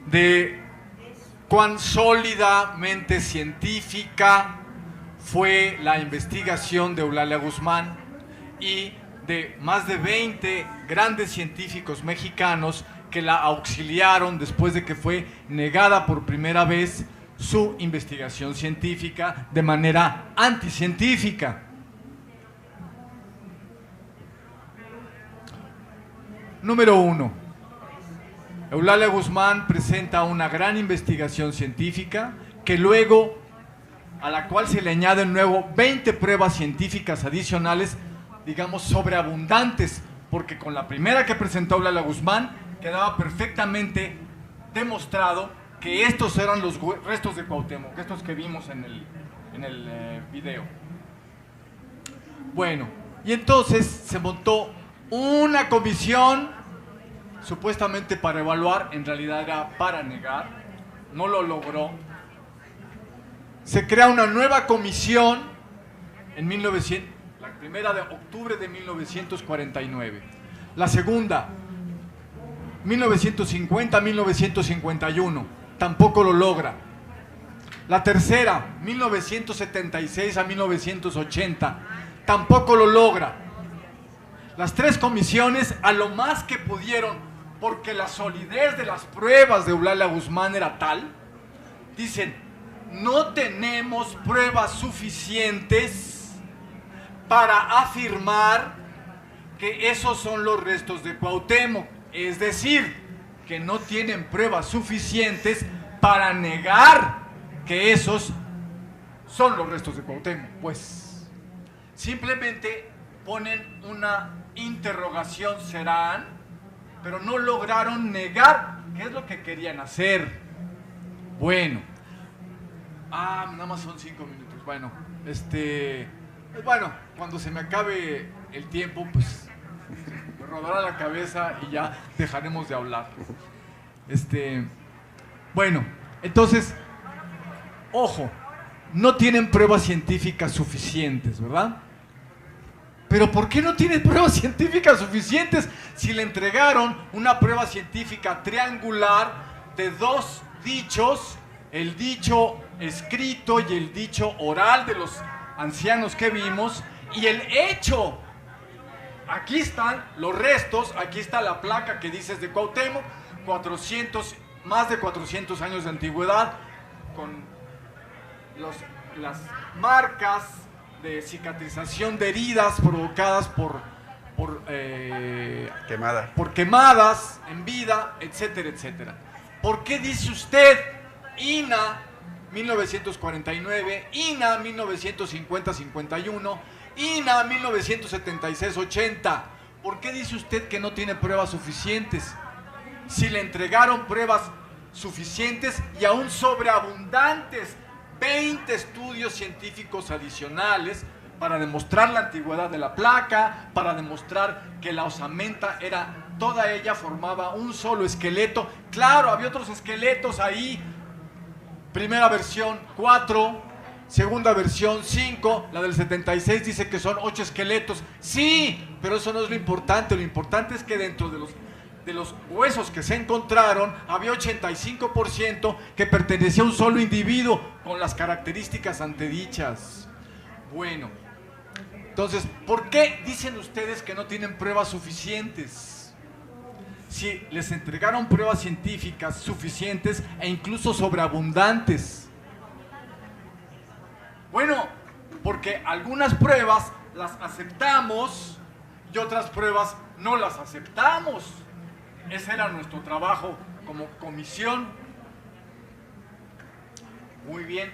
[SPEAKER 3] de cuán sólidamente científica fue la investigación de Eulalia Guzmán y de más de 20 grandes científicos mexicanos que la auxiliaron después de que fue negada por primera vez su investigación científica de manera anticientífica. Número 1. Eulalia Guzmán presenta una gran investigación científica que luego, a la cual se le añaden luego 20 pruebas científicas adicionales, digamos sobreabundantes, porque con la primera que presentó Eulalia Guzmán quedaba perfectamente demostrado que estos eran los restos de Cuauhtémoc, estos que vimos en el video. Bueno, y entonces se montó una comisión supuestamente para evaluar, en realidad era para negar, no lo logró. Se crea una nueva comisión en la primera de octubre de 1949, la segunda 1950-1951, tampoco lo logra. La tercera 1976 a 1980, tampoco lo logra. Las tres comisiones, a lo más que pudieron, porque la solidez de las pruebas de Eulalia Guzmán era tal, dicen: no tenemos pruebas suficientes para afirmar que esos son los restos de Cuauhtémoc. Es decir, que no tienen pruebas suficientes para negar que esos son los restos de Cuauhtémoc. Pues simplemente ponen una interrogación, serán, pero no lograron negar qué es lo que querían hacer. Bueno, nada más son 5 minutos. Bueno, bueno, cuando se me acabe el tiempo, pues me rodará la cabeza y ya dejaremos de hablar. Bueno, entonces, ojo, no tienen pruebas científicas suficientes, ¿verdad? Pero ¿por qué no tienen pruebas científicas suficientes si le entregaron una prueba científica triangular de dos dichos, el dicho escrito y el dicho oral de los ancianos que vimos, y el hecho? Aquí están los restos, aquí está la placa que dice es de Cuauhtémoc, más de 400 años de antigüedad, con las marcas de cicatrización de heridas provocadas por quemadas en vida, etcétera, etcétera. ¿Por qué dice usted INA 1949, INA 1950-51, INA 1976-80? ¿Por qué dice usted que no tiene pruebas suficientes? Si le entregaron pruebas suficientes y aún sobreabundantes, 20 estudios científicos adicionales para demostrar la antigüedad de la placa, para demostrar que la osamenta toda ella formaba un solo esqueleto. Claro, había otros esqueletos ahí. Primera versión 4, segunda versión 5, la del 76 dice que son 8 esqueletos. Sí, pero eso no es lo importante es que dentro de los huesos que se encontraron había 85% que pertenecía a un solo individuo con las características antedichas. Bueno, entonces, ¿por qué dicen ustedes que no tienen pruebas suficientes? Si les entregaron pruebas científicas suficientes e incluso sobreabundantes. porque algunas pruebas las aceptamos y otras pruebas no las aceptamos. Ese era nuestro trabajo como comisión. Muy bien,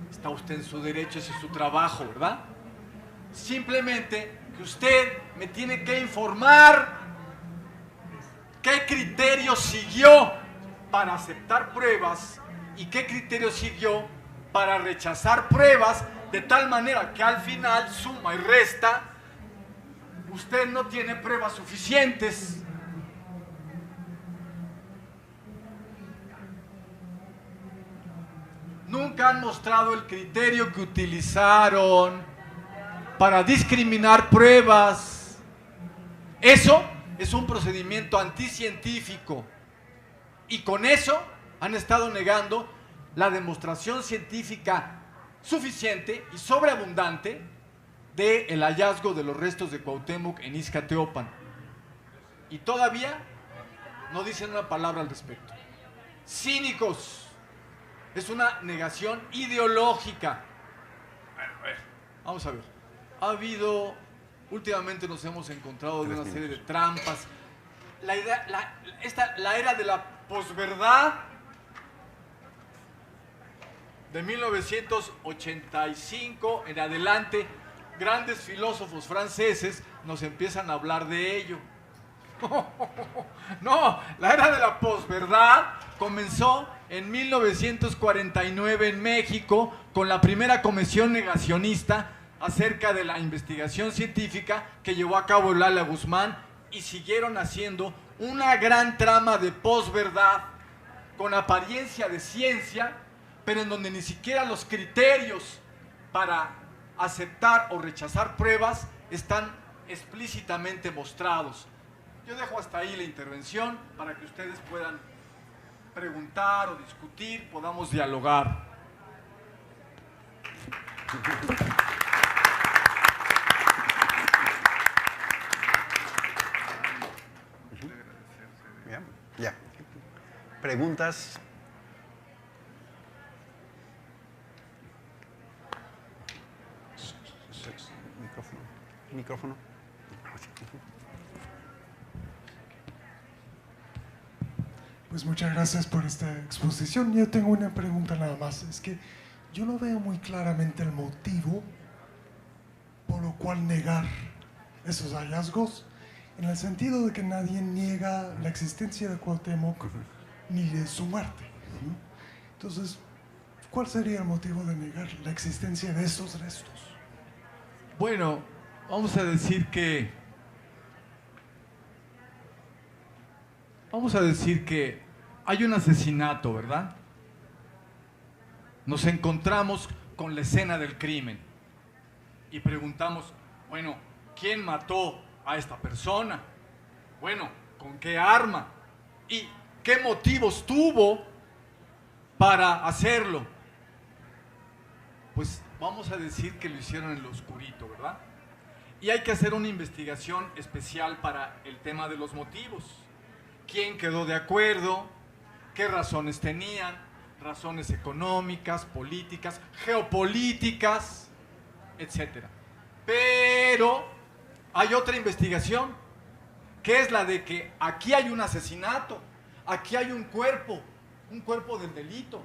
[SPEAKER 3] está usted en su derecho, ese es su trabajo, ¿verdad? Simplemente que usted me tiene que informar qué criterio siguió para aceptar pruebas y qué criterio siguió para rechazar pruebas, de tal manera que al final, suma y resta, usted no tiene pruebas suficientes. Nunca han mostrado el criterio que utilizaron para discriminar pruebas. Eso es un procedimiento anticientífico. Y con eso han estado negando la demostración científica suficiente y sobreabundante del hallazgo de los restos de Cuauhtémoc en Iztateopan. Y todavía no dicen una palabra al respecto. Cínicos. Es una negación ideológica. Vamos a ver. Ha habido, últimamente nos hemos encontrado de una serie de trampas. La era de la posverdad de 1985 en adelante, grandes filósofos franceses nos empiezan a hablar de ello. No, la era de la posverdad comenzó en 1949 en México con la primera comisión negacionista acerca de la investigación científica que llevó a cabo Eulalia Guzmán, y siguieron haciendo una gran trama de posverdad con apariencia de ciencia, pero en donde ni siquiera los criterios para aceptar o rechazar pruebas están explícitamente mostrados. Yo dejo hasta ahí la intervención para que ustedes puedan preguntar o discutir, podamos dialogar.
[SPEAKER 4] Bien, ya. ¿Preguntas? Micrófono. Micrófono.
[SPEAKER 5] Pues muchas gracias por esta exposición. Yo tengo una pregunta nada más. Es que yo no veo muy claramente el motivo por lo cual negar esos hallazgos, en el sentido de que nadie niega la existencia de Cuauhtémoc ni de su muerte, ¿no? Entonces, ¿cuál sería el motivo de negar la existencia de esos restos?
[SPEAKER 3] Bueno, vamos a decir que hay un asesinato, ¿verdad? Nos encontramos con la escena del crimen y preguntamos, bueno, ¿quién mató a esta persona? Bueno, ¿con qué arma? ¿Y qué motivos tuvo para hacerlo? Pues vamos a decir que lo hicieron en lo oscurito, ¿verdad? Y hay que hacer una investigación especial para el tema de los motivos. ¿Quién quedó de acuerdo? ¿Qué razones tenían? Razones económicas, políticas, geopolíticas, etc. Pero hay otra investigación, que es la de que aquí hay un asesinato, aquí hay un cuerpo del delito.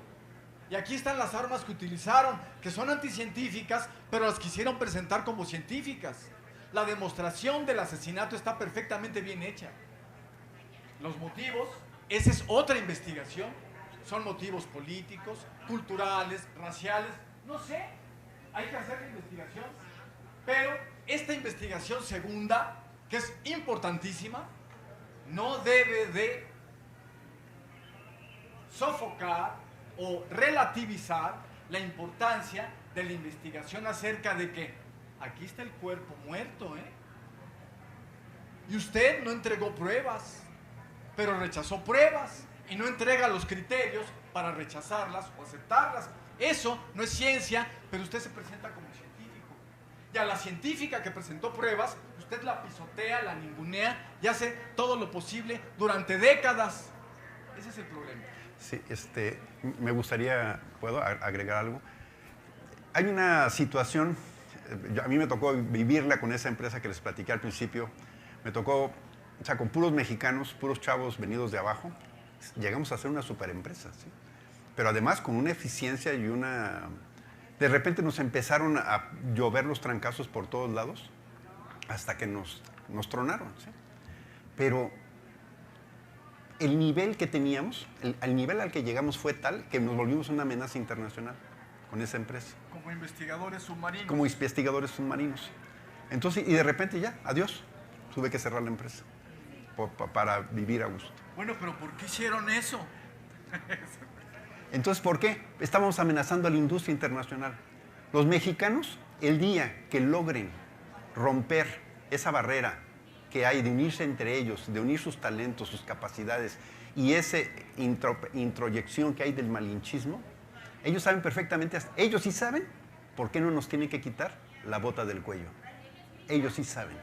[SPEAKER 3] Y aquí están las armas que utilizaron, que son anticientíficas, pero las quisieron presentar como científicas. La demostración del asesinato está perfectamente bien hecha. Los motivos, esa es otra investigación, son motivos políticos, culturales, raciales, no sé, hay que hacer la investigación. Pero esta investigación segunda, que es importantísima, no debe de sofocar o relativizar la importancia de la investigación acerca de que aquí está el cuerpo muerto, y usted no entregó pruebas, pero rechazó pruebas y no entrega los criterios para rechazarlas o aceptarlas. Eso no es ciencia, pero usted se presenta como científico. Y a la científica que presentó pruebas, usted la pisotea, la ningunea y hace todo lo posible durante décadas. Ese es el problema.
[SPEAKER 4] Sí, me gustaría, ¿puedo agregar algo? Hay una situación A mí me tocó vivirla con esa empresa que les platiqué al principio. Me tocó, o sea, con puros mexicanos, puros chavos venidos de abajo, llegamos a ser una superempresa, ¿sí? Pero además con una eficiencia y una... De repente nos empezaron a llover los trancazos por todos lados hasta que nos tronaron, ¿sí? Pero el nivel que teníamos, el nivel al que llegamos fue tal que nos volvimos una amenaza internacional con esa empresa.
[SPEAKER 3] Como investigadores submarinos.
[SPEAKER 4] Como investigadores submarinos. Entonces, y de repente ya, adiós. Tuve que cerrar la empresa para vivir a gusto.
[SPEAKER 3] Bueno, pero ¿por qué hicieron eso?
[SPEAKER 4] Entonces, ¿por qué? Estábamos amenazando a la industria internacional. Los mexicanos, el día que logren romper esa barrera que hay de unirse entre ellos, de unir sus talentos, sus capacidades y esa introyección que hay del malinchismo, ellos saben perfectamente, ellos sí saben por qué no nos tienen que quitar la bota del cuello. Ellos sí saben.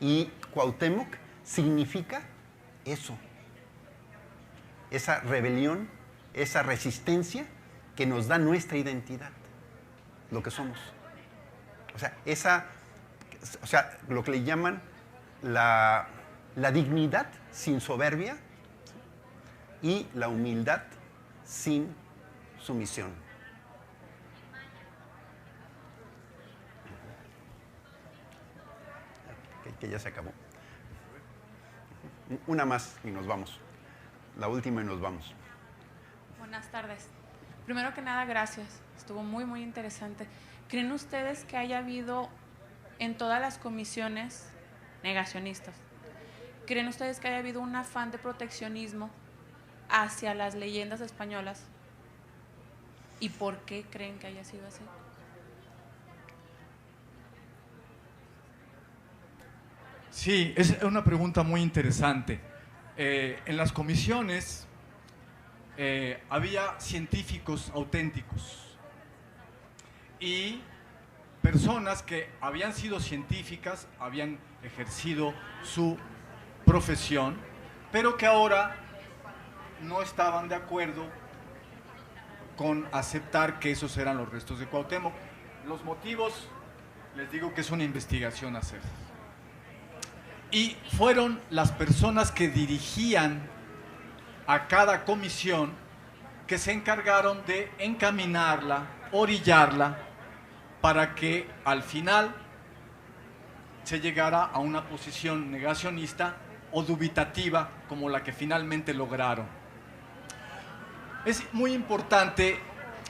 [SPEAKER 4] Y Cuauhtémoc significa eso. Esa rebelión, esa resistencia que nos da nuestra identidad, lo que somos. O sea, lo que le llaman la dignidad sin soberbia y la humildad sin sumisión. Que ya se acabó. Una más y nos vamos. La última y nos vamos.
[SPEAKER 6] Buenas tardes. Primero que nada, gracias. Estuvo muy, muy interesante. ¿Creen ustedes que haya habido en todas las comisiones negacionistas, creen ustedes que haya habido un afán de proteccionismo hacia las leyendas españolas? ¿Y por qué creen que haya sido así?
[SPEAKER 3] Sí, es una pregunta muy interesante. En las comisiones había científicos auténticos y personas que habían sido científicas, habían ejercido su profesión, pero que ahora no estaban de acuerdo con aceptar que esos eran los restos de Cuauhtémoc. Los motivos, les digo que es una investigación a hacer. Y fueron las personas que dirigían a cada comisión que se encargaron de encaminarla, orillarla, para que al final se llegara a una posición negacionista o dubitativa como la que finalmente lograron. Es muy importante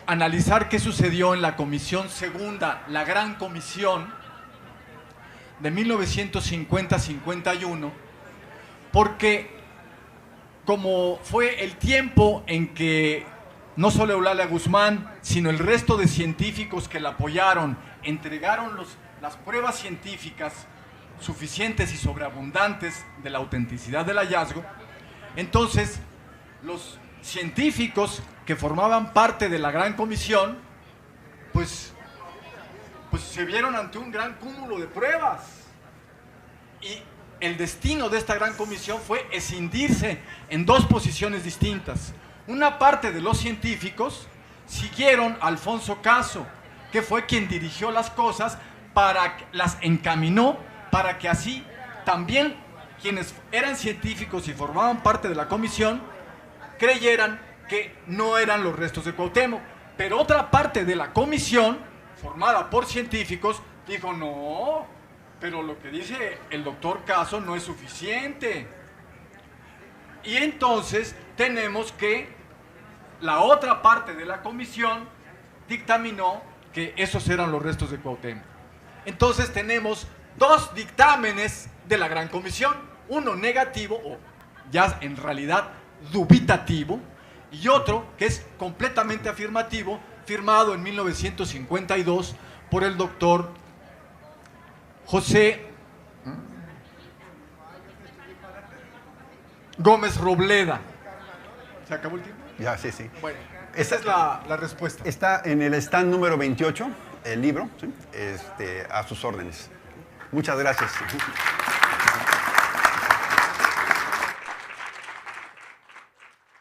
[SPEAKER 3] analizar qué sucedió en la Comisión Segunda, la Gran Comisión de 1950-51, porque como fue el tiempo en que no solo Eulalia Guzmán, sino el resto de científicos que la apoyaron, entregaron las pruebas científicas suficientes y sobreabundantes de la autenticidad del hallazgo, entonces los científicos que formaban parte de la Gran Comisión, pues se vieron ante un gran cúmulo de pruebas. Y el destino de esta Gran Comisión fue escindirse en dos posiciones distintas. Una parte de los científicos siguieron a Alfonso Caso, que fue quien dirigió las cosas, las encaminó para que así también quienes eran científicos y formaban parte de la comisión creyeran que no eran los restos de Cuauhtémoc. Pero otra parte de la comisión, formada por científicos, dijo: no, pero lo que dice el doctor Caso no es suficiente. Y entonces tenemos que la otra parte de la comisión dictaminó que esos eran los restos de Cuauhtémoc. Entonces tenemos dos dictámenes de la Gran Comisión, uno negativo, o ya en realidad dubitativo, y otro que es completamente afirmativo, firmado en 1952 por el doctor José Gómez Robleda. ¿Se acabó el tiempo?
[SPEAKER 4] Ya, sí, sí.
[SPEAKER 3] Bueno, esa es la respuesta.
[SPEAKER 4] Está en el stand número 28, el libro, ¿sí? A sus órdenes. Muchas gracias.